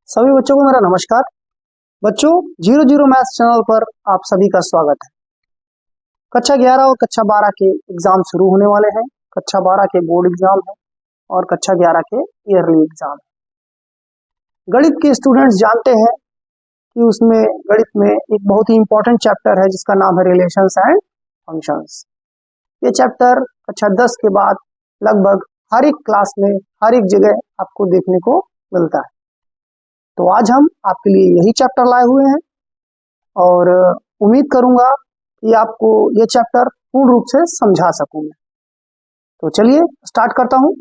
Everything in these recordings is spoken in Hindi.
सभी बच्चों को मेरा नमस्कार। बच्चों, 00 मैथ्स चैनल पर आप सभी का स्वागत है। कक्षा 11 और कक्षा 12 के एग्जाम शुरू होने वाले हैं। कक्षा 12 के बोर्ड एग्जाम है और कक्षा 11 के ईयरली एग्जाम है। गणित के स्टूडेंट्स जानते हैं कि उसमें गणित में एक बहुत ही इंपॉर्टेंट चैप्टर है जिसका नाम है रिलेशंस एंड फंक्शंस। ये चैप्टर कक्षा 10 के बाद लगभग हर एक क्लास में हर एक जगह आपको देखने को मिलता है। तो आज हम आपके लिए यही चैप्टर लाए हुए हैं और उम्मीद करूंगा कि आपको ये चैप्टर पूर्ण रूप से समझा सकूंगा। तो चलिए स्टार्ट करता हूं।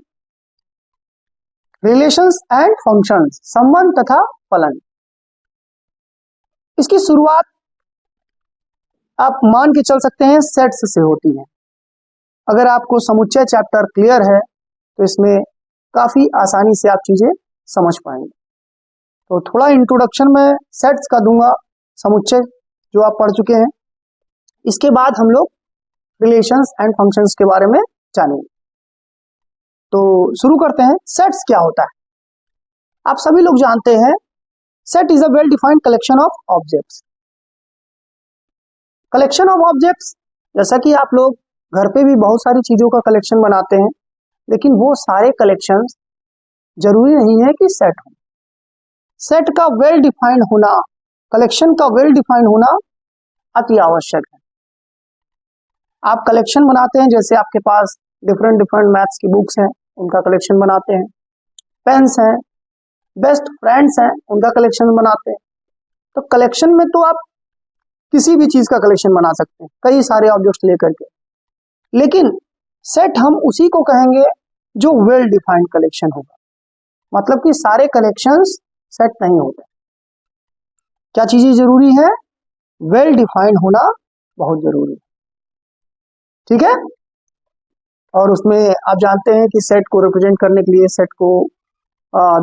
रिलेशंस एंड फंक्शंस, संबंध तथा फलन। इसकी शुरुआत आप मान के चल सकते हैं सेट्स से होती है। अगर आपको समुच्चय चैप्टर क्लियर है तो इसमें काफी आसानी से आप चीजें समझ पाएंगे। तो थोड़ा इंट्रोडक्शन में सेट्स का दूंगा, समुच्चय जो आप पढ़ चुके हैं। इसके बाद हम लोग रिलेशंस एंड फंक्शंस के बारे में जानेंगे। तो शुरू करते हैं। सेट्स क्या होता है? आप सभी लोग जानते हैं set is a well defined collection of objects. Collection of objects, जैसा कि आप लोग घर पे भी बहुत सारी चीजों का कलेक्शन बनाते हैं, लेकिन वो सारे कलेक्शंस जरूरी नहीं है कि सेट हो। सेट का वेल डिफाइंड होना, कलेक्शन का वेल डिफाइंड होना अति आवश्यक है। आप कलेक्शन बनाते हैं, जैसे आपके पास डिफरेंट डिफरेंट मैथ्स की बुक्स हैं, उनका कलेक्शन बनाते हैं। पेन्स हैं, बेस्ट फ्रेंड्स हैं, उनका कलेक्शन बनाते हैं। तो कलेक्शन में तो आप किसी भी चीज का कलेक्शन बना सकते हैं, कई सारे ऑब्जेक्ट्स लेकर के। लेकिन सेट हम उसी को कहेंगे जो वेल डिफाइंड कलेक्शन होगा। मतलब कि सारे कलेक्शंस सेट नहीं होते। क्या चीजें जरूरी है? वेल डिफाइंड होना बहुत जरूरी है, ठीक है। और उसमें आप जानते हैं कि सेट को रिप्रेजेंट करने के लिए, सेट को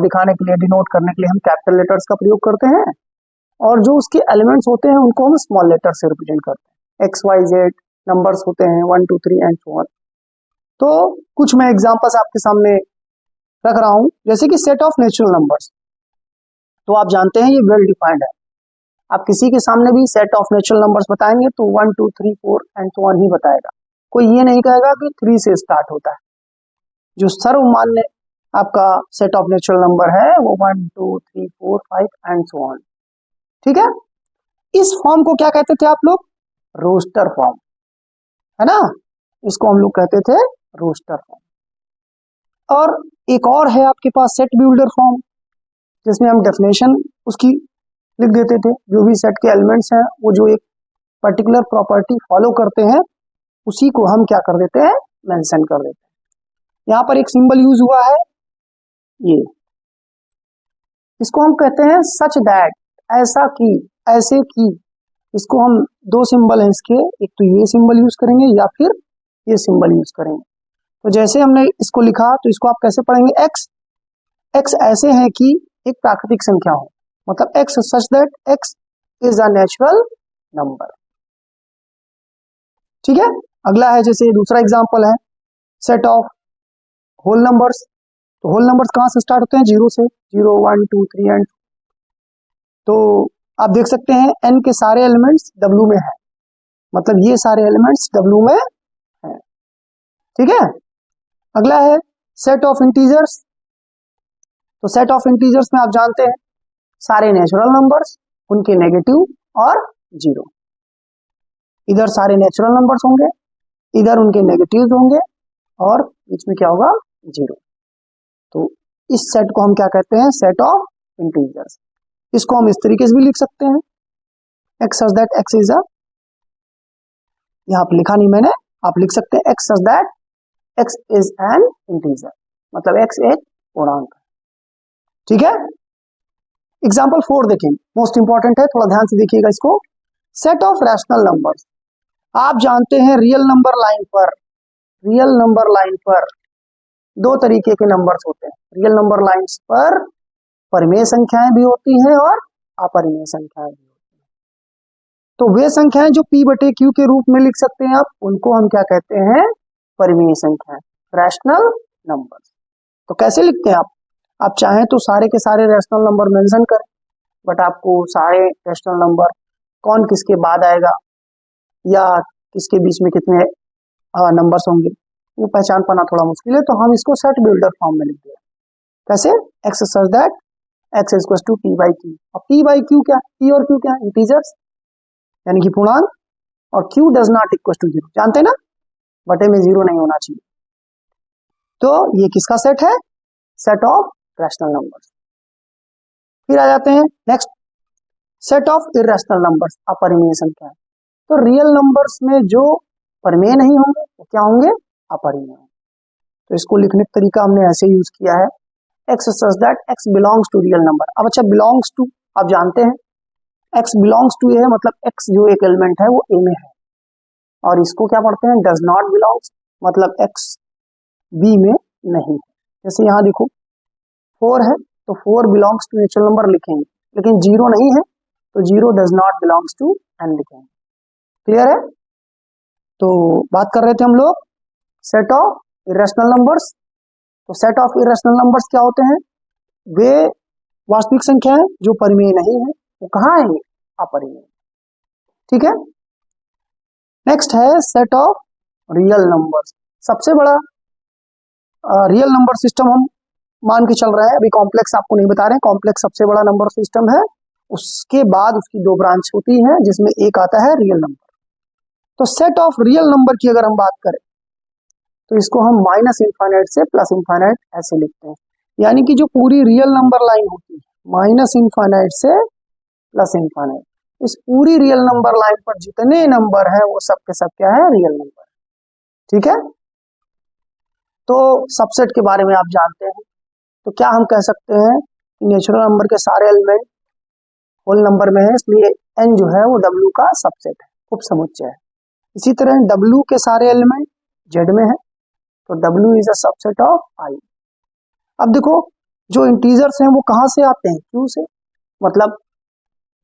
दिखाने के लिए, डिनोट करने के लिए हम कैपिटल लेटर्स का प्रयोग करते हैं, और जो उसके एलिमेंट्स होते हैं उनको हम स्मॉल लेटर से रिप्रेजेंट करते हैं। एक्स वाई जेड नंबर्स होते हैं, 1 2 3 एंड सो ऑन। तो कुछ मैं एग्जांपल्स आपके सामने रख रहा हूं, जैसे कि सेट ऑफ नेचुरल नंबर्स। तो आप जानते हैं ये वेल डिफाइंड है। आप किसी के सामने भी सेट ऑफ नेचुरल नंबर्स बताएंगे तो 1 2 3 4 एंड सो ऑन ही बताएगा। कोई ये नहीं कहेगा कि 3 से स्टार्ट होता है। जो सर्वमान्य आपका सेट ऑफ नेचुरल नंबर है वो 1 2 3 4 5 एंड सो ऑन, ठीक है। इस फॉर्म को क्या कहते थे आप लोग? रोस्टर फॉर्म, है ना। इसको हम लोग कहते थे रोस्टर फॉर्म। और एक और है आपके पास सेट बिल्डर फॉर्म, जिसमें हम डेफिनेशन उसकी लिख देते थे। जो भी सेट के एलिमेंट्स हैं वो जो एक पर्टिकुलर प्रॉपर्टी फॉलो करते हैं उसी को हम क्या कर देते हैं? मेंशन कर देते हैं। यहाँ पर एक सिंबल यूज हुआ है, ये, इसको हम कहते हैं सच दैट, ऐसा कि, ऐसे कि। इसको हम दो सिंबल हैं इसके, एक तो ये सिंबल यूज करेंगे या फिर ये सिंबल यूज करेंगे। तो जैसे हमने इसको लिखा तो इसको आप कैसे पढ़ेंगे? एक्स, एक्स ऐसे है कि एक प्राकृतिक संख्या हो, मतलब x such that x is a natural number, ठीक है। अगला है, जैसे दूसरा एग्जांपल है सेट ऑफ होल नंबर्स। तो होल नंबर्स कहां से स्टार्ट होते हैं? 0 से। 0 1 2 3 एंड। तो आप देख सकते हैं n के सारे एलिमेंट्स W में है, मतलब ये सारे एलिमेंट्स W में है, ठीक है। अगला है सेट ऑफ इंटीजर्स। तो सेट ऑफ इंटीजर्स में आप जानते हैं सारे नेचुरल नंबर्स, उनके नेगेटिव और 0। इधर सारे नेचुरल नंबर्स होंगे, इधर उनके नेगेटिव्स होंगे और बीच में क्या होगा? 0। तो इस सेट को हम क्या कहते हैं? Set of integers. इसको हम इस तरीके से भी लिख सकते हैं, x such that x is a, यहाँ पे लिखा नहीं मैंने, आप लिख सकते हैं x such that x is an integer, मतलब एक्स एक पूर्णांक, ठीक है। एग्जाम्पल 4 देखें, मोस्ट इंपॉर्टेंट है, थोड़ा ध्यान से देखिएगा इसको। Set of rational numbers. आप जानते हैं रियल नंबर लाइन पर, रियल नंबर लाइन पर दो तरीके के नंबर्स होते हैं। रियल नंबर लाइंस पर परिमेय संख्याएं भी होती हैं और अपरिमेय संख्याएं भी होती हैं। तो वे संख्याएं जो p बटे q के रूप में लिख सकते हैं आप, उनको हम क्या कहते हैं? परिमेय संख्याएं, रैशनल नंबर्स। तो कैसे लिखते हैं आप? आप चाहें तो सारे के सारे रैशनल नंबर मेंशन करें, बट आपको सारे रैशनल नंबर कौन किसके बाद आएगा या किसके बीच में कितने नंबर्स होंगे वो पहचान पाना थोड़ा मुश्किल है, तो हम इसको सेट बिल्डर फॉर्म में लिख दिया। कैसे? X such that x is equal to p by q. अब पी बाई क्यू क्या, पी और क्यू क्या है, इंटीजर्स यानी कि पूर्णांक, और q does not equal to zero, जानते ना, बटे में जीरो नहीं होना चाहिए। तो ये किसका सेट है? Set of rational numbers. फिर आ जाते हैं next, set of irrational numbers, अपरिमेय संख्या। तो रियल नंबर्स में जो परिमेय नहीं होंगे वो क्या होंगे? अपरिमेय होंगे। तो इसको लिखने का तरीका हमने ऐसे यूज किया है, x such that x belongs to real number. अब अच्छा, बिलोंग्स टू आप जानते हैं, एक्स बिलोंग्स टू ए है, मतलब एक्स जो एक एलिमेंट है वो ए में है, और इसको क्या पढ़ते हैं? डज नॉट बिलोंग्स, मतलब एक्स बी में नहीं है। जैसे यहाँ देखो 4 है तो 4 बिलोंग्स टू नेचुरल नंबर लिखेंगे, लेकिन 0 नहीं है तो 0 does not belongs to N लिखेंगे। क्लियर है? तो बात कर रहे थे हम लोग सेट ऑफ इरेशनल नंबर्स। तो सेट ऑफ इरेशनल नंबर्स क्या होते हैं? वे वास्तविक संख्या है जो परिमेय नहीं है, वो कहाँ आएंगे? अपरिमेय। ठीक है। नेक्स्ट है सेट ऑफ रियल नंबर्स। सबसे बड़ा रियल नंबर सिस्टम हम मान के चल रहे हैं, अभी कॉम्प्लेक्स आपको नहीं बता रहे हैं, कॉम्प्लेक्स सबसे बड़ा नंबर सिस्टम है, उसके बाद उसकी 2 ब्रांच होती है जिसमें एक आता है रियल नंबर। तो सेट ऑफ रियल नंबर की अगर हम बात करें तो इसको हम माइनस इनफाइनाइट से प्लस इनफाइनाइट ऐसे लिखते हैं, यानी कि जो पूरी रियल नंबर लाइन होती है माइनस इनफाइनाइट से प्लस इनफाइनाइट, इस पूरी रियल नंबर लाइन पर जितने नंबर हैं वो सब के सब क्या है? Real number. ठीक है। तो सबसेट के बारे में आप जानते हैं, तो क्या हम कह सकते हैं कि नेचुरल नंबर के सारे एलिमेंट होल नंबर में है, इसलिए n जो है वो w का सबसेट है, उपसमुच्चय है। इसी तरह w के सारे एलिमेंट z में है, तो w is a subset of i। अब देखो जो इंटीजर्स हैं वो कहाँ से आते हैं? q से, मतलब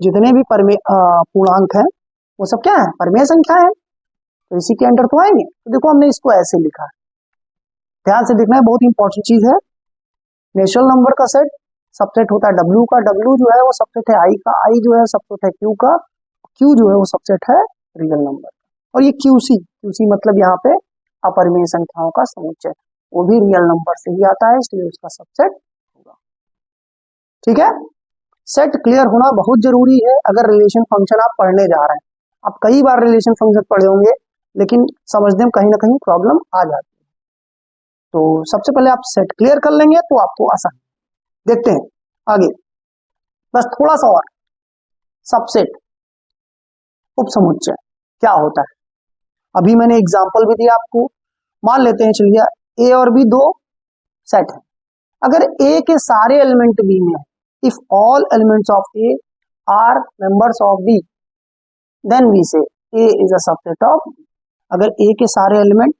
जितने भी पूर्णांक हैं वो सब क्या है? परिमेय संख्या है, तो इसी के अंडर तो आएंगे। तो देखो हमने इसको ऐसे लिखा है, ध्यान से देखना है, बहुत इंपॉर्टेंट चीज है। नेचुरल नंबर का सेट सबसेट होता है w का, w जो है वो सबसेट है i का, i जो है सबसेट है q का, q जो है वो सबसेट है रियल नंबर का। और ये QC मतलब यहाँ पे अपरिमेय संख्याओं का समुच्चय, वो भी रियल नंबर से ही आता है, इसलिए उसका सबसेट होगा। ठीक है। सेट क्लियर होना बहुत जरूरी है अगर रिलेशन फंक्शन आप पढ़ने जा रहे हैं। आप कई बार रिलेशन फंक्शन पढ़े होंगे, लेकिन समझने में कहीं ना कहीं प्रॉब्लम आ जाती है। तो सबसे पहले आप सेट क्लियर कर लेंगे तो आपको आसान। देखते हैं आगे, बस थोड़ा सा और, सबसेट उपसमुच्चय क्या होता है। अभी मैंने एग्जांपल भी दिया आपको, मान लेते हैं चलिए ए और बी 2 सेट है, अगर ए के सारे एलिमेंट बी में है, if all elements of A are members of B, then we say A is a subset of B. अगर ए के सारे एलिमेंट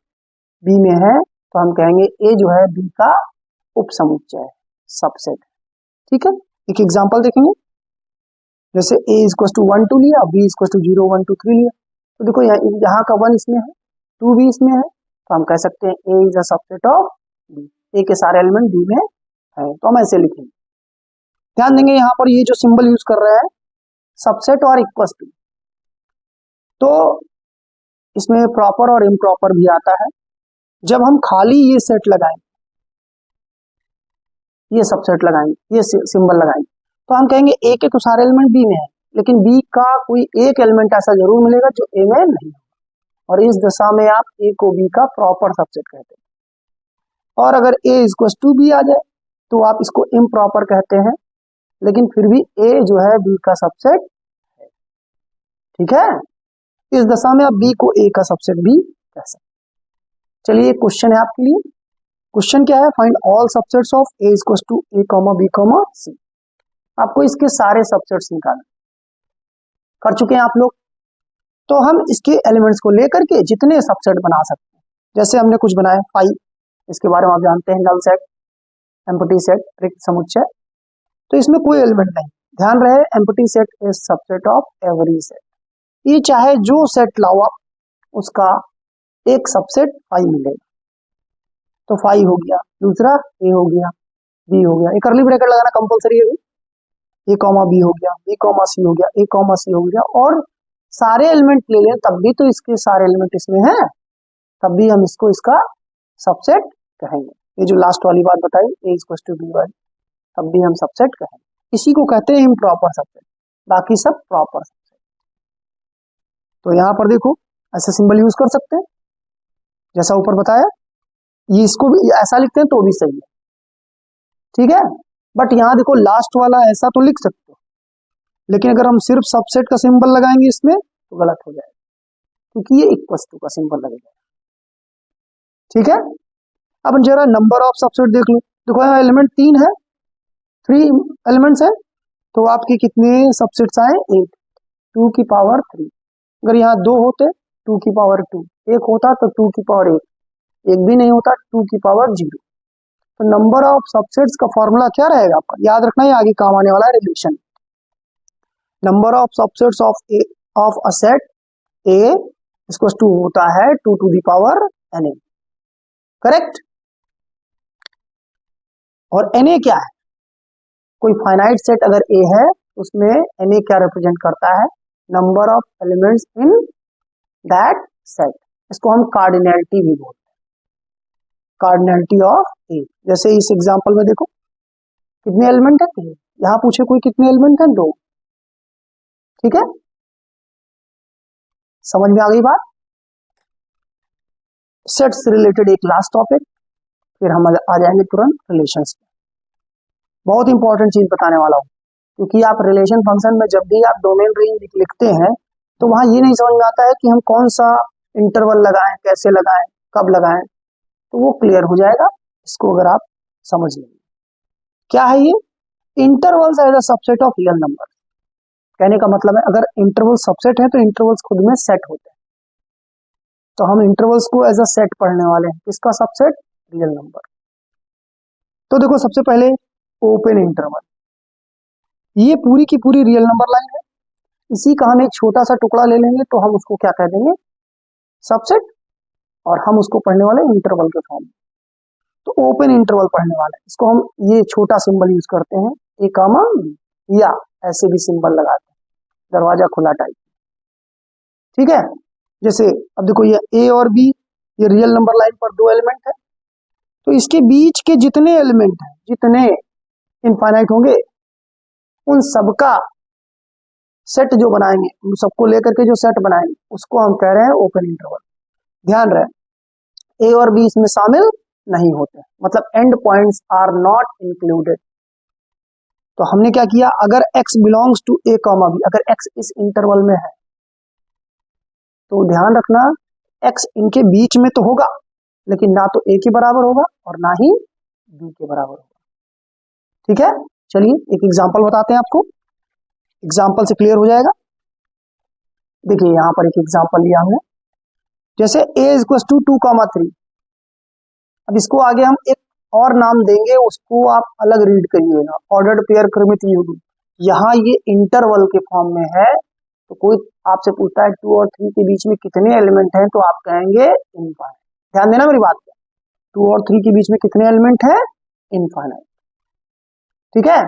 बी में है तो हम कहेंगे ए जो है बी का उपसमुच्चय है, सबसेट। ठीक है। एक एग्जांपल देखेंगे, जैसे a इज इक्वल टू 1 2 लिया, b इज इक्वल टू 0 1 2 3 लिया, तो देखो यहाँ का 1 इसमें है, 2 भी इसमें है, तो हम कह सकते हैं a is a subset of b, a के सारे एलिमेंट b में है, तो हम ऐसे लिखेंगे। ध्यान देंगे यहाँ पर ये जो सिंबल यूज कर रहे हैं सबसेट और इक्वल टू, तो इसमें प्रॉपर और इम्प्रॉपर भी आता है। जब हम खाली ये सेट लगाएंगे, ये सबसेट लगाएंगे, ये सिंबल लगाएंगे, तो हम कहेंगे ए के तो सारे एलिमेंट बी में है, लेकिन बी का कोई एक एलिमेंट ऐसा जरूर मिलेगा जो ए में नहीं है, और इस दशा में आप ए को बी का प्रॉपर सबसेट कहते हैं। और अगर ए इज इक्वल टू बी आ जाए तो आप इसको इम्प्रॉपर कहते हैं, लेकिन फिर भी ए जो है बी का सबसेट है। ठीक है। इस दशा में आप बी को ए का सबसेट भी कह सकते हैं। चलिए एक क्वेश्चन है आपके लिए, क्वेश्चन क्या है? Find all subsets of A is equal to A comma B comma C. आपको इसके सारे सबसेट्स निकालने, कर चुके हैं आप लोग, तो हम इसके एलिमेंट्स को लेकर के जितने सबसेट बना सकते हैं, जैसे हमने कुछ बनाए 5, इसके बारे में आप जानते हैं, नल सेट, एम्प्टी सेट, रिक्त समुच्चय, तो इसमें कोई एलिमेंट नहीं, ध्यान रहे empty set is subset of every set. ये चाहे जो सेट लाओ आप, उसका एक सबसेट 5 मिलेगा, तो 5 हो गया, दूसरा ए हो गया, बी हो गया, ये करली ब्रैकेट लगाना कंपलसरी है, ए कॉमा बी हो गया, बी कॉमा सी हो गया, ए कॉमा सी हो गया, और सारे एलिमेंट ले लें तब भी तो इसके सारे एलिमेंट इसमें हैं, तब भी हम इसको इसका सबसेट कहेंगे। ये जो लास्ट वाली बात बताई ए इक्वल टू बी वाली, तब भी हम सबसेट कहेंगे, इसी को कहते हैं इम्प्रॉपर सबसेट, बाकी सब प्रॉपर सबसेट। तो यहाँ पर देखो ऐसा सिंबल यूज कर सकते हैं जैसा ऊपर बताया, ये इसको भी ऐसा लिखते हैं तो भी सही है, ठीक है। बट यहाँ देखो लास्ट वाला ऐसा तो लिख सकते हो, लेकिन अगर हम सिर्फ सबसेट का सिंबल लगाएंगे इसमें तो गलत हो जाएगा, क्योंकि ये इक्वल टू का सिंबल लगेगा, ठीक है। अब जरा नंबर ऑफ सबसेट देख लो, देखो यहाँ एलिमेंट 3 है, 3 एलिमेंट्स है, तो आपके कितने सबसेट्स आए 8, 2 की पावर 3। अगर यहाँ 2 होते 2 की पावर 2, एक होता तो 2 की पावर 1, एक भी नहीं होता 2 की पावर 0। तो नंबर ऑफ सबसेट्स का फॉर्मूला क्या रहेगा आपका, याद रखना है, आगे काम आने वाला है relation. Number of subsets of a set A equal to होता है 2 to the power N A, correct. और एन ए क्या है, कोई फाइनाइट सेट अगर ए है उसमें एन ए क्या रिप्रेजेंट करता है, number of elements in that set, इसको हम कार्डिनैलिटी भी बोलते हैं, कार्डिनैलिटी ऑफ ए। जैसे इस एग्जांपल में देखो कितने एलिमेंट है, 3, यहाँ पूछे कोई कितने एलिमेंट है, 2, ठीक है, समझ में आ गई बात। सेट्स रिलेटेड एक लास्ट टॉपिक, फिर हम आ जाएंगे तुरंत रिलेशंस पे। बहुत इंपॉर्टेंट चीज बताने वाला हूँ, क्योंकि आप रिलेशन फंक्शन में जब भी आप डोमेन रेंज लिखते हैं तो वहां ये नहीं समझ में आता है कि हम कौन सा इंटरवल लगाएं, कैसे लगाएं, कब लगाएं, तो वो क्लियर हो जाएगा इसको अगर आप समझ लेंगे। क्या है ये, intervals as a subset of real number. कहने का मतलब है अगर इंटरवल सबसेट है तो इंटरवल्स खुद में सेट होते हैं, तो हम इंटरवल्स को एज अ सेट पढ़ने वाले हैं, किसका सबसेट, रियल नंबर। तो देखो सबसे पहले ओपन इंटरवल, ये पूरी की पूरी रियल नंबर लाइन है, इसी का हम एक छोटा सा टुकड़ा ले लेंगे तो हम उसको क्या कह देंगे, सबसेट, और हम उसको पढ़ने वाले इंटरवल के फॉर्म में। तो ओपन इंटरवल पढ़ने वाले, इसको हम ये छोटा सिंबल यूज करते हैं, ए कामा बी, या ऐसे भी सिंबल लगाते हैं, दरवाजा खुला टाइप, ठीक है। जैसे अब देखो ये ए और बी, ये रियल नंबर लाइन पर 2 एलिमेंट है, तो इसके बीच के जितने एलिमेंट हैं, जितने इनफाइनाइट होंगे, उन सबका सेट जो बनाएंगे, उन सबको लेकर के जो सेट बनाएंगे उसको हम कह रहे हैं ओपन इंटरवल। ध्यान रहे ए और बी इसमें शामिल नहीं होते, मतलब end points are not included. तो हमने क्या किया, अगर x belongs to A comma b, अगर x इस इंटरवल में है तो ध्यान रखना x इनके बीच में तो होगा, लेकिन ना तो a के बराबर होगा और ना ही b के बराबर होगा, ठीक है। चलिए एक एग्जांपल बताते हैं आपको, एग्जांपल से क्लियर हो जाएगा। देखिए यहां पर एक एग्जांपल लिया हमने, जैसे a इक्वल टू 2,3। अब इसको आगे हम एक और नाम देंगे, उसको आप अलग रीड करिएगा, ऑर्डर्ड पेयर क्रमित युग्म। यहाँ ये इंटरवल के फॉर्म में है, तो कोई आपसे पूछता है 2 और 3 के बीच में कितने एलिमेंट हैं, तो आप कहेंगे इनफाइनाइट। ध्यान देना मेरी बात पे, 2 और 3 के बीच में कितने एलिमेंट हैं, इनफाइनाइट, ठीक है।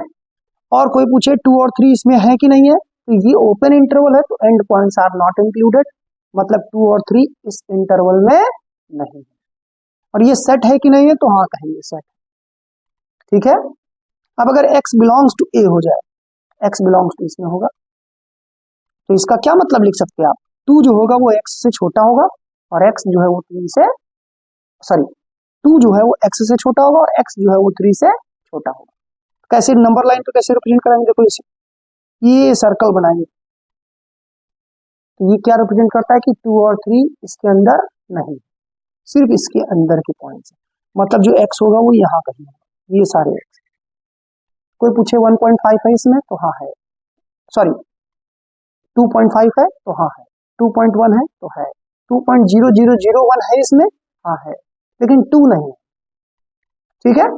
और कोई पूछे 2 और 3 इसमें है कि नहीं है, तो ये ओपन इंटरवल है तो end points are not included, मतलब 2 और 3 इस इंटरवल में नहीं है। और ये सेट है कि नहीं है, तो हाँ कहेंगे सेट, ठीक है। अब अगर x बिलोंग्स टू a हो जाए, x बिलोंग्स टू इसमें होगा, तो इसका क्या मतलब लिख सकते हैं आप, 2 जो होगा वो x से छोटा होगा और x जो है वो 3 से, सॉरी 2 जो है वो x से छोटा होगा और x जो है वो 3 से छोटा होगा। कैसे नंबर लाइन पे कैसे रिप्रेजेंट कराएंगे, देखो इसे ये सर्कल बनाएंगे, तो ये क्या रिप्रेजेंट करता है कि 2 और 3 इसके अंदर नहीं, सिर्फ इसके अंदर के पॉइंट्स, मतलब जो x होगा वो यहाँ कहीं होगा, ये सारे x। कोई पूछे 1.5 है इसमें, तो हाँ है, सॉरी 2.5 है तो हाँ है, 2.1 है तो है, 2.0001 है इसमें, हाँ है, लेकिन 2 नहीं है, ठीक है।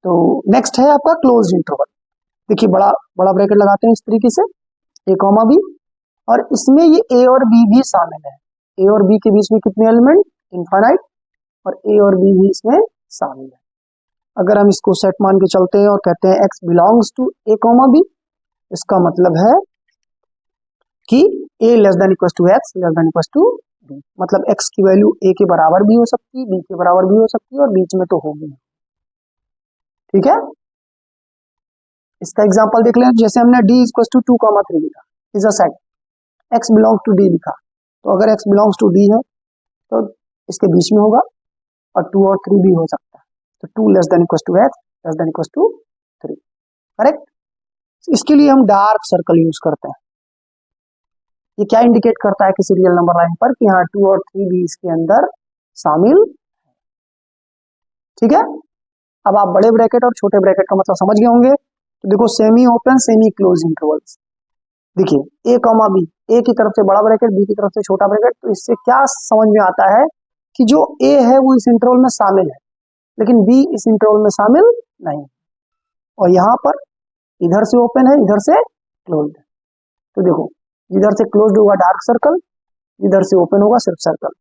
तो नेक्स्ट है आपका क्लोज इंटरवल। देखिए बड़ा बड़ा ब्रैकेट लगाते हैं इस तरीके से, ए कॉमा बी, और इसमें ये ए और बी भी शामिल है, ए और बी के बीच में कितने एलिमेंट, इनफाइनाइट, और ए और बी भी इसमें शामिल है। अगर हम इसको सेट मान के चलते हैं और कहते हैं x belongs to a comma b, इसका मतलब है कि a less than equal to x less than equal to b, मतलब x की वैल्यू a के बराबर भी हो सकती है, b के बराबर भी हो सकती है और बीच में तो होगी। ठीक है, इसका एग्जांपल देख लें। जैसे हमने d इक्वल टू 2,3 लिखा, is a set, x belongs to d लिखा, तो अगर x बिलोंग्स टू d है तो इसके बीच में होगा और 2 और 3 भी हो सकता है, तो 2 less than equal to x less than equal to 3, correct. इसके लिए हम डार्क सर्कल यूज करते हैं। ये क्या इंडिकेट करता है किसी रियल नंबर लाइन पर कि हाँ 2 और 3 भी इसके अंदर शामिल। ठीक है, अब आप बड़े ब्रैकेट और छोटे ब्रैकेट का मतलब समझ गए होंगे। तो देखो semi open semi close intervals, देखिए a कॉमा बी, ए की तरफ से बड़ा ब्रैकेट, बी की तरफ से छोटा ब्रैकेट, तो इससे क्या समझ में आता है कि जो a है वो इस इंटरवल में शामिल है लेकिन b इस इंटरवल में शामिल नहीं, और यहाँ पर इधर से ओपन है इधर से क्लोज है। तो देखो जिधर से क्लोज होगा डार्क सर्कल, जिधर से ओपन होगा सिर्फ सर्कल।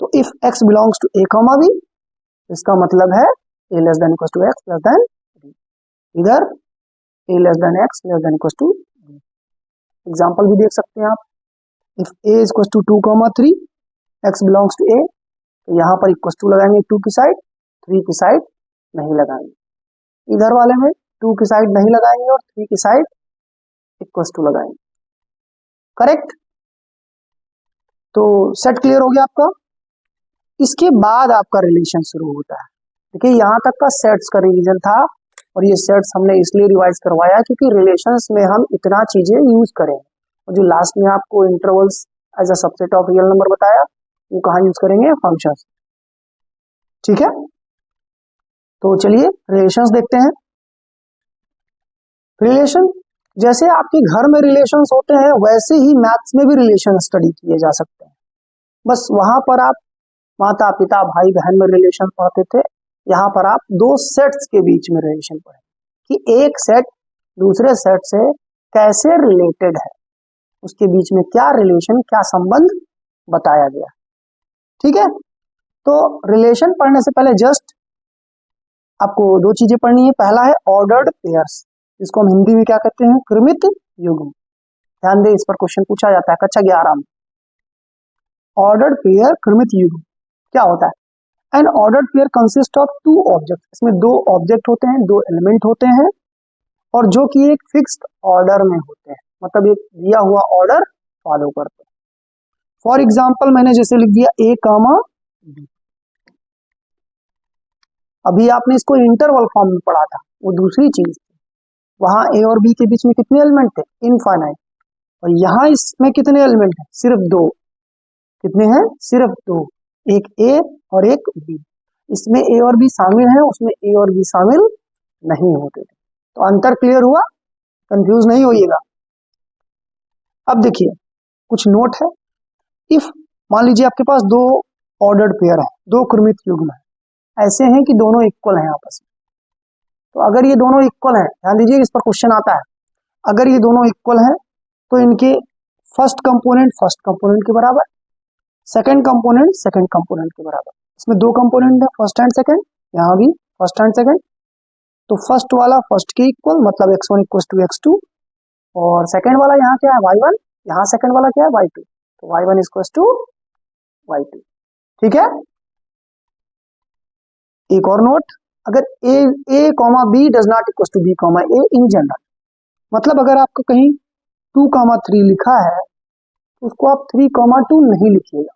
तो if x belongs to a comma b, इसका मतलब है a less than equal to x less than b, इधर a less than x less than equal to b। Example भी देख सकते हैं आप, if a is equal to 2,3, x belongs to a, तो यहाँ पर इक्वल टू लगाएंगे 2 की साइड, 3 की साइड नहीं लगाएंगे, इधर वाले में 2 की साइड नहीं लगाएंगे और 3 की साइड इक्वल टू लगाएंगे, करेक्ट। तो सेट क्लियर हो गया आपका। इसके बाद आपका रिलेशन शुरू होता है। देखिए यहाँ तक का सेट्स का रिवीजन था और ये सेट्स हमने इसलिए रिवाइज करवाया क्योंकि रिलेशंस में हम इतना चीजें यूज करें, और जो लास्ट में आपको intervals as a subset of real number बताया वो कहाँ यूज करेंगे, फंक्शंस। ठीक है, तो चलिए रिलेशंस देखते हैं। रिलेशन जैसे आपके घर में रिलेशंस होते हैं वैसे ही मैथ्स में भी रिलेशन स्टडी किए जा सकते हैं, बस वहां पर आप माता पिता भाई बहन में रिलेशन पढ़ते थे, यहाँ पर आप दो सेट्स के बीच में रिलेशन पढ़े कि एक सेट दूसरे सेट से कैसे रिलेटेड है, उसके बीच में क्या रिलेशन क्या संबंध बताया गया। ठीक है, तो रिलेशन पढ़ने से पहले जस्ट आपको दो चीजें पढ़नी है। पहला है ऑर्डर्ड पेयर्स, इसको हम हिंदी में क्या कहते हैं, क्रमित युग्म। ध्यान दें, इस पर क्वेश्चन पूछा जाता है कक्षा 11 में। ऑर्डर्ड पेयर क्रमित युग्म क्या होता है। N ordered pair consist of 2 object, इसमें 2 ऑब्जेक्ट होते हैं, 2 एलिमेंट होते हैं और जो कि एक फिक्स्ड ऑर्डर में होते हैं, मतलब एक दिया हुआ ऑर्डर फॉलो करते हैं। फॉर एग्जाम्पल मैंने जैसे लिख दिया a कामा b, अभी आपने इसको इंटरवल फॉर्म में पढ़ा था, वो दूसरी चीज थी। वहां a और b के बीच में कितने एलिमेंट थे, इनफाइनाइट, और यहाँ इसमें कितने एलिमेंट हैं, सिर्फ 2। कितने हैं, सिर्फ 2, एक a और एक b। इसमें a और b शामिल है, उसमें a और b शामिल नहीं होते थे। तो अंतर क्लियर हुआ, कंफ्यूज नहीं होइएगा। अब देखिए कुछ नोट है। इफ मान लीजिए आपके पास 2 ऑर्डर्ड पेयर है, 2 क्रमित युग्म है, ऐसे हैं कि दोनों इक्वल हैं आपस में। तो अगर ये दोनों इक्वल हैं, ध्यान दीजिए इस पर क्वेश्चन आता है, अगर ये दोनों इक्वल हैं तो इनके फर्स्ट कंपोनेंट के बराबर, सेकंड कंपोनेंट सेकंड कंपोनेंट के बराबर। इसमें 2 कंपोनेंट है, फर्स्ट एंड सेकंड, यहाँ भी फर्स्ट एंड सेकंड। तो फर्स्ट वाला फर्स्ट के इक्वल, मतलब x1 इक्वल टू x2, और सेकंड वाला यहाँ क्या है y1, यहाँ सेकंड वाला क्या है y2, तो y1 इक्वल टू y2। ठीक है, एक और नोट, अगर a comma b does not equal to b comma a in general, मतलब अगर आपको कहीं 2,3 लिखा है तो उसको आप 3,2 नहीं लिखिएगा,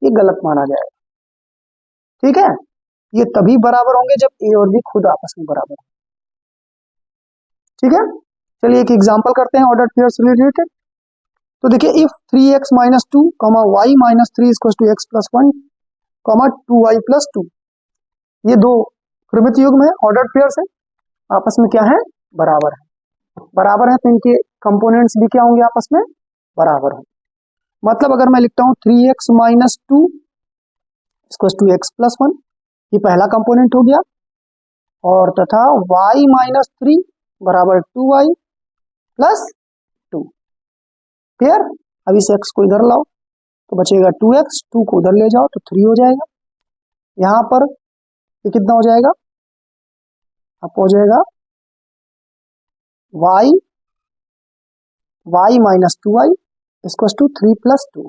ये गलत माना जाएगा। ठीक है, ये तभी बराबर होंगे जब a और b खुद आपस में बराबर हो। ठीक है, चलिए एक एग्जांपल करते हैं ऑर्डर्ड पेयर्स रिलेटेड। तो देखिए if 3x minus 2 y minus 3 equal to x plus 1 2y plus 2, ये 2 क्रमित युग्म है, ऑर्डर्ड पेयर्स है, आपस में क्या है, बराबर है। बराबर है तो इनके कंपोनेंट्स भी क्या होंगे, आपस में बराबर होंगे। मतलब अगर मैं लिखता हूं 3x minus 2 equal to x plus 1, ये पहला कंपोनेंट हो गया, और तथा y माइनस 3 बराबर 2y प्लस 2। क्लियर, अब इस x को इधर लाओ तो बचेगा 2x, 2 को उधर ले जाओ तो 3 हो जाएगा। यहां पर ये कितना हो जाएगा, आपको हो जाएगा y minus 2y equals to 3 plus 2,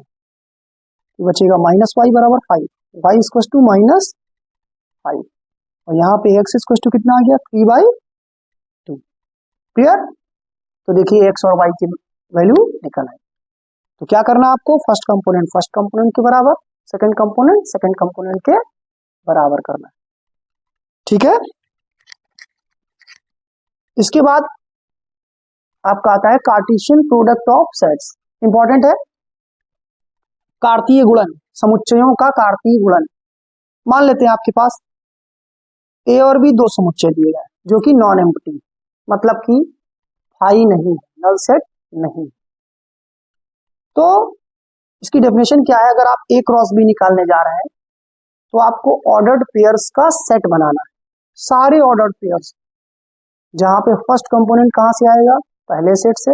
बचेगा माइनस वाई बराबर 5, y इक्वल्स टू माइनस 5, और यहाँ पे x इक्वल्स टू कितना आ गया 3/2। क्लियर? तो देखिए x और y की वैल्यू निकल आई। तो क्या करना है आपको, फर्स्ट कंपोनेंट के बराबर, सेकंड कंपोनेंट के बराबर करना है। ठीक है, इसके बाद आपका आता है Cartesian product of sets. Important है, कार्तीय गुणन, समुच्चयों का कार्तीय गुणन। मान लेते हैं आपके पास ए और बी दो समुच्चय दिए गए जो कि नॉन एम्प्टी, मतलब कि फाई नहीं, नल सेट नहीं। तो इसकी डेफिनेशन क्या है, अगर आप ए क्रॉस बी निकालने जा रहे हैं तो आपको ऑर्डर्ड पेयर्स का सेट बनाना है, सारे ऑर्डर्ड पेयर्स, जहां पे फर्स्ट कंपोनेंट कहां से आएगा, पहले सेट से,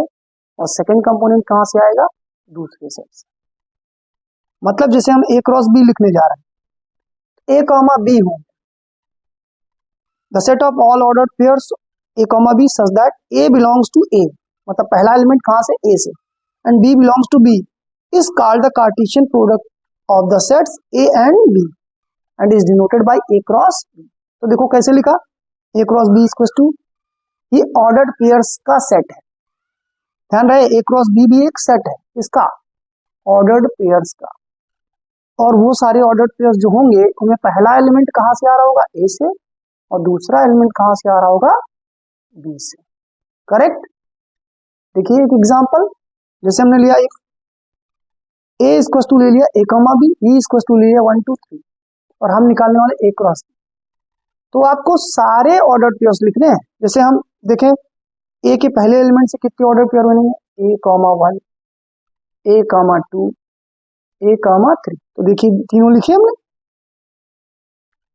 और सेकंड कंपोनेंट कहां से आएगा, दूसरे सेट से। मतलब जैसे हम ए क्रॉस बी लिखने जा रहे हैं, ए कॉमा बी हो, the set of all ordered pairs A comma B such that A belongs to A, मतलब पहला एलिमेंट कहां से, ए से, and B belongs to B, is called the Cartesian product of the sets A and B and is denoted by A cross B. तो देखो कैसे लिखा, A cross B equals to, ये ऑर्डर्ड पेयर्स का सेट है, ध्यान रहे ए क्रॉस बी भी एक सेट है, इसका ऑर्डर्ड पेयर्स का, और वो सारे ऑर्डर्ड पेयर्स जो होंगे उनमें पहला एलिमेंट कहां से आ रहा होगा, ए से, और दूसरा एलिमेंट कहां से आ रहा होगा, बी से। करेक्ट? देखिए एक एग्जांपल, जैसे हमने लिया इफ ए इक्वल्स टू ले लिया A comma B, B equals to ले लिया 1 2 3, और हम निकालने वाले ए क्रॉस बी। तो आपको सारे ऑर्डर्ड पेयर्स लिखने हैं। जैसे हम देखें ए के पहले एलिमेंट से कितने ऑर्डर पेयर बनेंगे, A comma 1, A comma 2, A comma 3, तो देखिए तीनों लिखे हमने।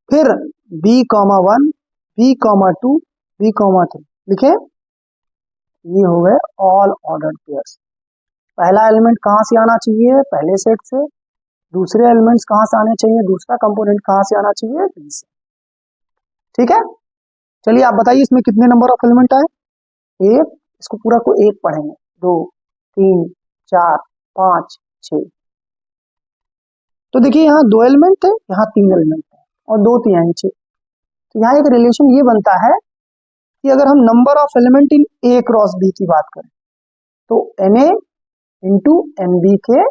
फिर B comma 1, B comma 2, B comma 3 लिखे, ये हो गए ऑल ऑर्डर्ड पेयर्स। पहला एलिमेंट कहां से आना चाहिए, पहले सेट से, दूसरे एलिमेंट्स कहां से आने चाहिए, दूसरा कंपोनेंट कहां से आना चाहिए, बी से। ठीक है, चलिए आप बताइए इसमें कितने नंबर ऑफ एलिमेंट आए, एक, इसको पूरा को एक पढ़ेंगे, 2 3 4 5 6। तो देखिए यहाँ 2 एलिमेंट थे, यहाँ 3 एलिमेंट थे, और 2 3 6। तो यहाँ एक रिलेशन ये बनता है कि अगर हम number of element in A cross B की बात करें तो N A into N B के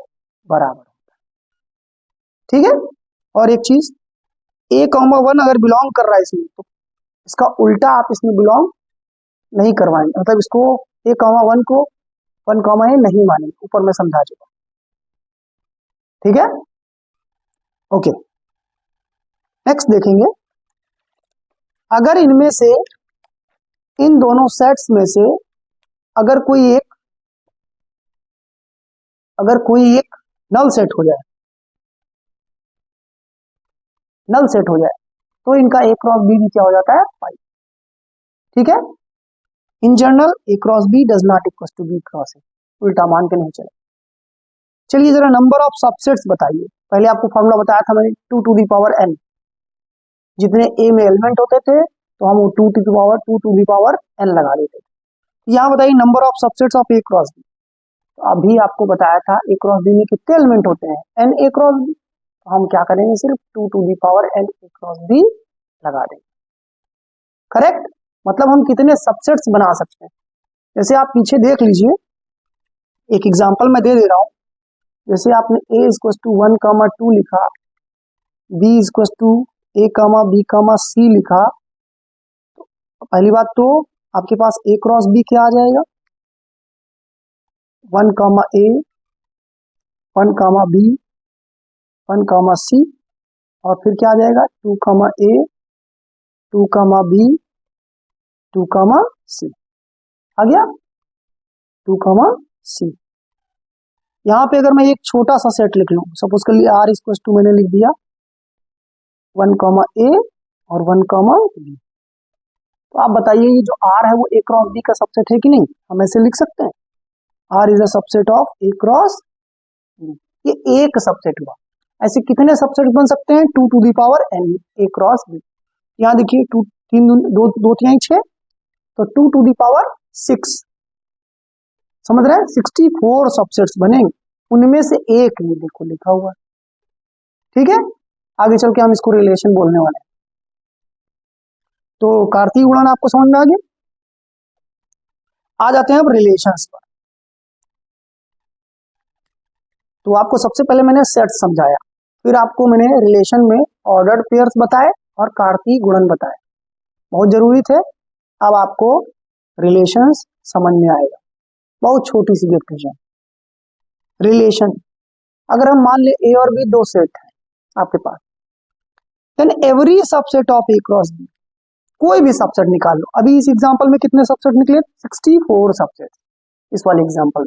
बराबर होता है। ठीक है, और एक चीज, ए कॉमा 1 अगर बिलोंग कर रहा है इसमें, तो इसका उल्टा आप इसमें बिलोंग नहीं करवाएंगे, मतलब इसको ए कॉमा 1 को 1 कॉमा ए नहीं मानेंगे, ऊपर में समझा चुका। ठीक है, ओके। नेक्स्ट देखेंगे, अगर इनमें से, इन दोनों सेट्स में से अगर कोई एक नल सेट हो जाए, तो इनका ए क्रॉस बी भी क्या हो जाता है, 5। ठीक है, in general A cross B does not equal to B cross A, उल्टा मान के नहीं चले। चलिए जरा नंबर ऑफ सबसेट्स बताइए। पहले आपको फॉर्मूला बताया था मैंने 2 टू दी पावर n, जितने ए में एलिमेंट होते थे तो हम 2 टू दी पावर n लगा देते थे। यहाँ बताइए number of subsets of A cross B. तो अभी आपको बताया था ए क्रॉस बी में कितने एलिमेंट होते हैं, n ए क्रॉस बी, तो हम क्या करेंगे, सिर्फ 2 to the power n A cross B लगा देंगे। करेक्ट, मतलब हम कितने सबसेट्स बना सकते हैं। जैसे आप पीछे देख लीजिए, एक एग्जांपल मैं दे रहा हूं। जैसे आपने a इक्वल टू 1 कॉमा 2 लिखा, b equal to a comma b comma c लिखा, तो पहली बात तो आपके पास a क्रॉस b क्या आ जाएगा, 1 comma a, 1 comma b, 1 comma c, और फिर क्या आ जाएगा 2 comma a, 2 comma b, 2 comma c आ गया, 2 कॉमा c। यहाँ पे अगर मैं एक छोटा सा सेट लिख लूं, सपोज कर लिया r इक्वल टू मैंने लिख दिया 1 कॉमा a और 1 कॉमा b, तो आप बताइए ये जो r है वो a क्रॉस b का सबसेट है कि नहीं, हम ऐसे लिख सकते हैं, r is a subset of a cross b, ये एक सबसेट हुआ। ऐसे कितने सबसेट बन सकते हैं, 2 to the power n A cross b। यहाँ देखिए 2 दो दो तिहाई 6, तो 2 टू द पावर 6, समझ रहे हैं, 64 सबसेट्स बनेंगे, उनमें से एक ये देखो लिखा हुआ है। ठीक है, आगे चल के हम इसको रिलेशन बोलने वाले हैं। तो कार्तीय गुणन आपको समझ में आ गया। आ जाते हैं अब रिलेशंस पर। तो आपको सबसे पहले मैंने सेट समझाया, फिर आपको मैंने रिलेशन में ऑर्डर्ड पेयर्स बताए और कार्तीय गुणन बताए, बहुत जरूरी थे। अब आपको रिलेशंस समझ में आएगा, बहुत छोटी सी डेफिनेशन। रिलेशन, अगर हम मान ले ए और बी दो सेट है आपके पास, then every subset of A cross B, कोई भी सबसेट निकाल लो। अभी इस एग्जांपल में कितने सबसेट निकले? 64 सबसेट। इस वाले एग्जांपल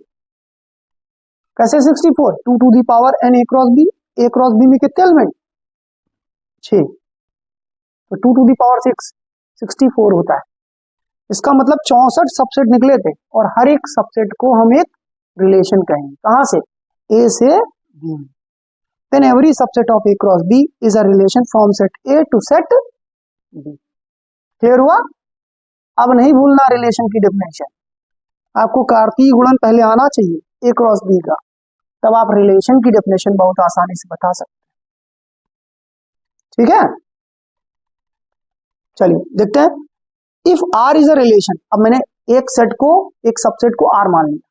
कैसे 64? 2 to the power N A cross B, A cross B में कितने एलिमेंट? 6, तो 2 टू दी पावर 6 64 होता है। इसका मतलब 64 सबसेट निकले थे, और हर एक सबसेट को हम एक रिलेशन कहेंगे। कहां से? ए से बी में। Then every subset of A cross B is a relation from set A to set B. Clear हुआ? अब नहीं भूलना रिलेशन की डेफिनेशन, आपको कार्तीय गुणन पहले आना चाहिए ए क्रॉस बी का, तब आप रिलेशन की डेफिनेशन बहुत आसानी से बता सकते हैं। ठीक है, चलिए देखते हैं। If R is a relation, अब मैंने एक सेट को, एक सबसेट को आर मान लिया,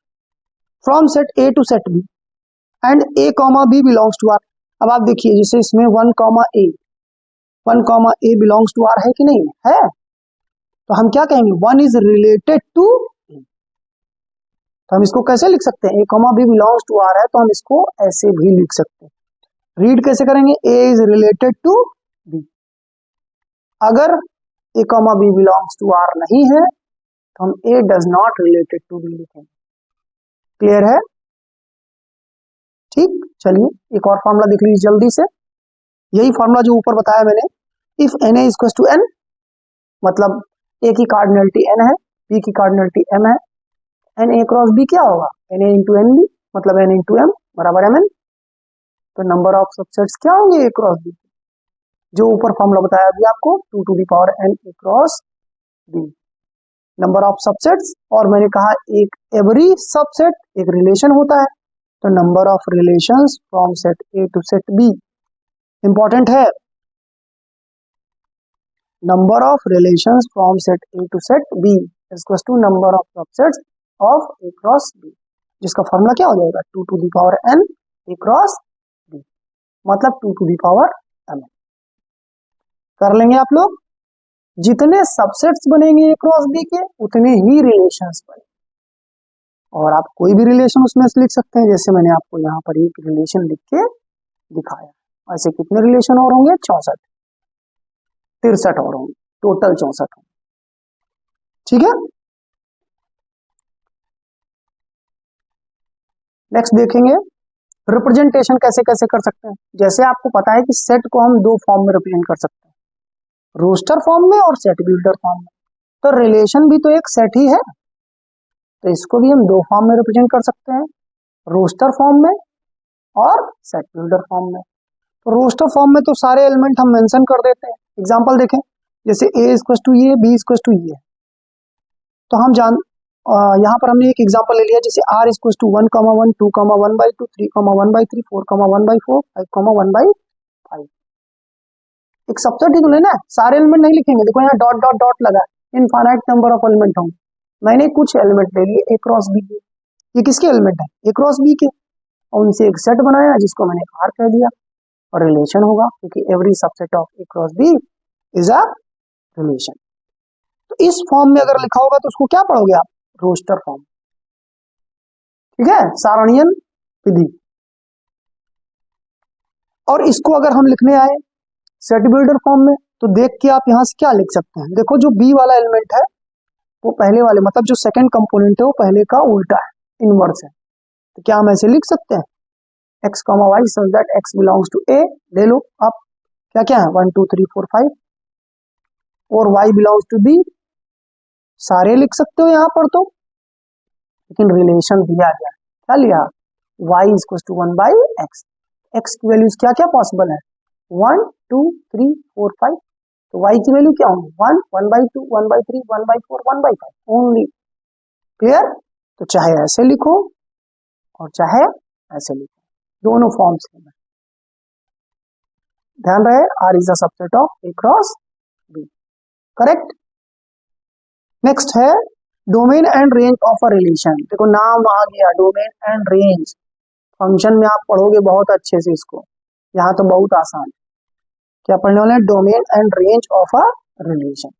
from set A to set B and A comma B belongs to R. अब आप देखिए, जैसे इसमें 1 comma A belongs to R है कि नहीं है? तो हम क्या कहेंगे? 1 इज रिलेटेड टू ए। तो हम इसको कैसे लिख सकते हैं? A comma B belongs to R है, तो हम इसको ऐसे भी लिख सकते हैं। रीड कैसे करेंगे? A is related to B. अगर A comma B belongs to R नहीं है, तो हम A does not related to B लिखेंगे। क्लियर है? ठीक, चलिए एक और फॉर्मूला देख लीजिए जल्दी से। यही फॉर्मूला जो ऊपर बताया मैंने, if N A equal to N, मतलब ए की कार्डिनलिटी एन है, बी की कार्डिनलिटी एम है, एन ए क्रॉस बी क्या होगा? N A into N B, मतलब एन इंटू एम बराबर एम एन। तो नंबर ऑफ सबसेट्स क्या होंगे ए क्रॉस बी? जो ऊपर फॉर्मूला बताया अभी आपको, 2 to the power N A cross B, number of subsets. और मैंने कहा एक एवरी सबसेट एक रिलेशन होता है, तो number of relations from set A to set B important है। Number of relations from set A to set B equals to number of subsets of A cross B, जिसका फॉर्मूला क्या हो जाएगा? 2 to the power N A cross B, मतलब 2 टू दी पावर एम। कर लेंगे आप लोग। जितने सबसेट्स बनेंगे ए क्रॉस बी के, उतने ही रिलेशंस बनेंगे। और आप कोई भी रिलेशन उसमें से लिख सकते हैं, जैसे मैंने आपको यहाँ पर एक रिलेशन लिख के दिखाया। ऐसे कितने रिलेशन और होंगे? 64, 63 और होंगे, टोटल 64 होंगे। ठीक है, नेक्स्ट देखेंगे रिप्रेजेंटेशन कैसे कैसे कर सकते हैं। जैसे आपको पता है कि सेट को हम दो फॉर्म में रिप्रेजेंट कर सकते हैं, रोस्टर फॉर्म में और सेट बिल्डर फॉर्म में। तो रिलेशन भी तो एक सेट ही है, तो इसको भी हम दो फॉर्म में रिप्रेजेंट कर सकते हैं, रोस्टर फॉर्म में और सेट बिल्डर फॉर्म में। तो रोस्टर फॉर्म में तो सारे एलिमेंट हम मेंशन कर देते हैं। एग्जांपल देखें, जैसे ए इक्वल टू ये, बी इक्वल टू ये, तो हम यहाँ पर हमने एक एग्जांपल ले लिया, जैसे आर इक्वल टू 1,1, 2,1/2, 3,1/3, 4,1/4, 5,1/5। एक सबसेट ही तो लेना है, सारे एलिमेंट नहीं लिखेंगे। देखो यहाँ डॉट डॉट डॉट लगा, इनफाइनाइट नंबर ऑफ एलिमेंट होंगे। मैंने कुछ एलिमेंट ले लिए ए क्रॉस बी के, ये किसके एलिमेंट है? ए क्रॉस बी के, और उनसे एक सेट बनाया जिसको मैंने आर कह दिया, और रिलेशन होगा क्योंकि every subset of A cross B is a relation. तो इस फॉर्म में अगर लिखा होगा तो उसको क्या पढ़ोगे आप? Roster form. ठीक है, सारणीयन विधि। और इसको अगर हम लिखने आए सेट बिल्डर फॉर्म में, तो देख के आप यहां से क्या लिख सकते हैं? देखो जो बी वाला एलिमेंट है वो पहले वाले, मतलब जो सेकंड कंपोनेंट है वो पहले का उल्टा है, इनवर्स है। तो क्या हम ऐसे लिख सकते हैं? x, y such that x belongs to a, ले लो आप, क्या क्या है? 1 2 3 4 5, और y belongs to b, सारे लिख सकते हो यहाँ पर तो, लेकिन रिलेशन दिया गया, क्या लिया? y equal to 1/x। x की वैल्यूज क्या क्या पॉसिबल है? 1 2 3 4 5, तो y की वैल्यू क्या होगी 1, 1/2, 1/3, 1/4, 1/5 ओनली। क्लियर? तो चाहे ऐसे लिखो और चाहे ऐसे लिखो, दोनों फॉर्म्स में ध्यान रहे R is a subset of A cross B। Correct. Next है domain and range of a relation. देखो नाम आ गया, डोमेन एंड रेंज। फंक्शन में आप पढ़ोगे बहुत अच्छे से इसको, यहाँ तो बहुत आसान। क्या पढ़ने वाले हैं? Domain and range of a relation.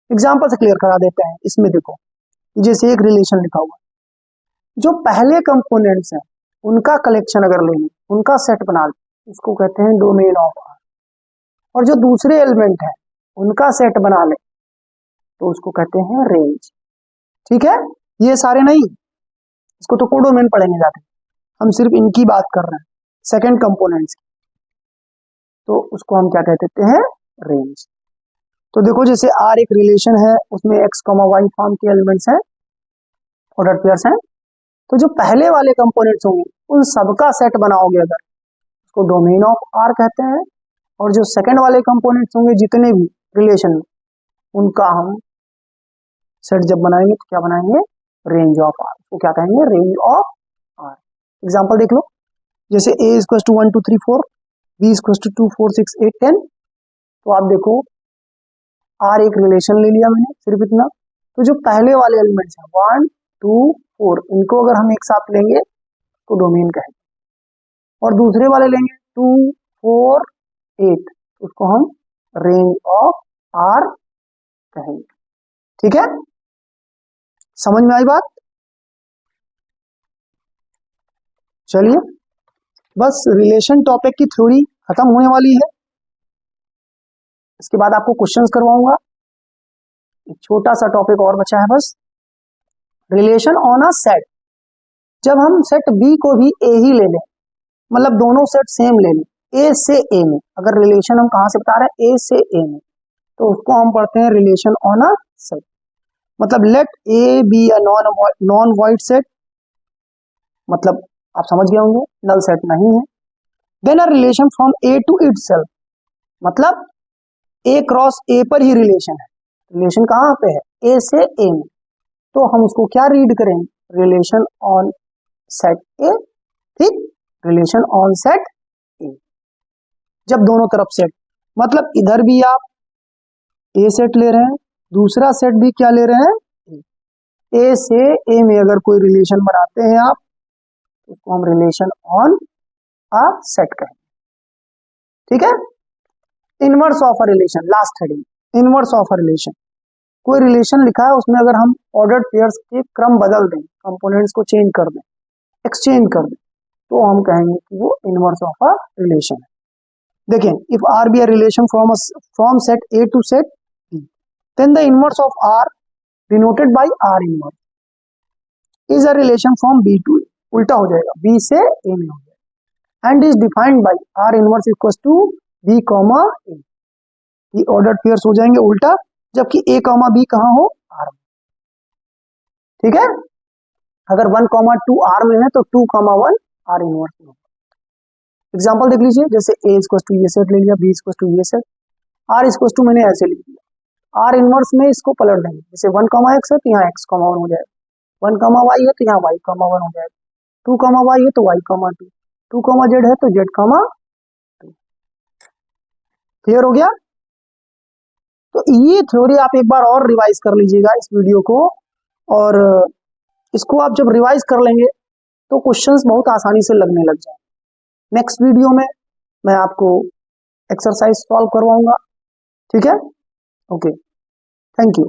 Example से क्लियर करा देते हैं। इसमें देखो जैसे एक रिलेशन लिखा हुआ, जो पहले कंपोनेंट्स हैं उनका कलेक्शन अगर ले लें, उनका सेट बना लें, इसको कहते हैं डोमेन ऑफ आर। और जो दूसरे एलिमेंट है उनका सेट बना लें तो उसको कहते हैं रेंज। ठीक है, ये सारे नहीं, इसको तो कोडोमेन पढ़ेंगे जाके, हम सिर्फ इनकी बात कर रहे हैं, सेकंड कंपोनेंट्स की, तो उसको हम क्या कहते हैं? रेंज। तो देखो जैसे आर एक रिलेशन है, उसमें एक्स कॉमा वाई फॉर्म के एलिमेंट्स हैं, ऑर्डर पेयर्स हैं, तो जो पहले वाले कंपोनेंट्स होंगे उन सबका सेट बनाओगे अगर, उसको डोमेन ऑफ आर कहते हैं। और जो सेकंड वाले कंपोनेंट्स होंगे जितने भी रिलेशन में, उनका हम सेट जब बनाएंगे तो क्या बनाएंगे? Range of R. उसको क्या कहेंगे? Range of are. एग्जांपल देख लो, जैसे a = 1 2 3 4, b = 2 4 6 8 10। तो आप देखो आर एक रिलेशन ले लिया मैंने, सिर्फ इतना। तो जो पहले वाले एलिमेंट्स हैं 1 2 4, इनको अगर हम एक साथ लेंगे तो डोमेन कहेंगे, और दूसरे वाले लेंगे 2 4 8, उसको हम रेंज ऑफ आर कहेंगे। ठीक है, समझ में आई बात? चलिए, बस रिलेशन टॉपिक की थ्योरी खत्म होने वाली है। इसके बाद आपको क्वेश्चंस करवाऊंगा। एक छोटा सा टॉपिक और बचा है बस, रिलेशन ऑन अ सेट। जब हम सेट बी को भी ए ही ले लें, मतलब दोनों सेट सेम ले लें, ए से ए में, अगर रिलेशन हम कहां से बता रहे हैं? ए से ए में, तो उसको हम पढ़ते हैं रिलेशन ऑन अ सेट। मतलब let A be a non void set, मतलब आप समझ गए होंगे नल सेट नहीं है। Then a relation from A to itself, मतलब ए क्रॉस ए पर ही रिलेशन है, रिलेशन कहां पे है? ए से ए में, तो हम उसको क्या रीड करेंगे? रिलेशन ऑन सेट ए। ठीक, रिलेशन ऑन सेट ए। जब दोनों तरफ सेट, मतलब इधर भी आप ए सेट ले रहे हैं, दूसरा सेट भी क्या ले रहे हैं? ए से ए में अगर कोई रिलेशन बनाते हैं आप, उसको हम रिलेशन ऑन अ सेट कहेंगे। ठीक है, inverse of a relation, last heading, inverse of a relation. कोई रिलेशन लिखा है, उसमें अगर हम ऑर्डर्ड पेयर्स के क्रम बदल दें, कंपोनेंट्स को चेंज कर दें, एक्सचेंज कर दें, तो हम कहेंगे कि वो इनवर्स ऑफ अ रिलेशन है। देखें, if R be a relation from set A to set B, then the inverse of R denoted by R inverse is a relation from B to A. उल्टा हो जाएगा, बी से ए में हो जाएगा, and is defined by R inverse equal to B comma A. ये ऑर्डर्ड पेयर्स हो जाएंगे उल्टा, जबकि ए कॉमा बी कहां हो? आर में। ठीक है, अगर 1,2 आर में है तो 2,1 आर इनवर्स में। एग्जांपल देख लीजिए, जैसे ए इक्वल टू ये सेट ले लिया, बी इक्वल टू ये सेट, आर इक्वल टू मैंने ऐसे लिख दिया। आर इनवर्स में इसको पलट देंगे, जैसे 1,x है तो यहाँ x,1 हो जाएगा, 1,y है तो यहाँ y,1 हो जाएगा, 2,y है तो y,2, 2,z है तो z,2। क्लियर हो गया? तो ये थ्योरी आप एक बार और रिवाइज कर लीजिएगा इस वीडियो को, और इसको आप जब रिवाइज कर लेंगे तो क्वेश्चंस बहुत आसानी से लगने लग जाएंगे। नेक्स्ट वीडियो में मैं आपको एक्सरसाइज सॉल्व करवाऊंगा। ठीक है, ओके, थैंक यू।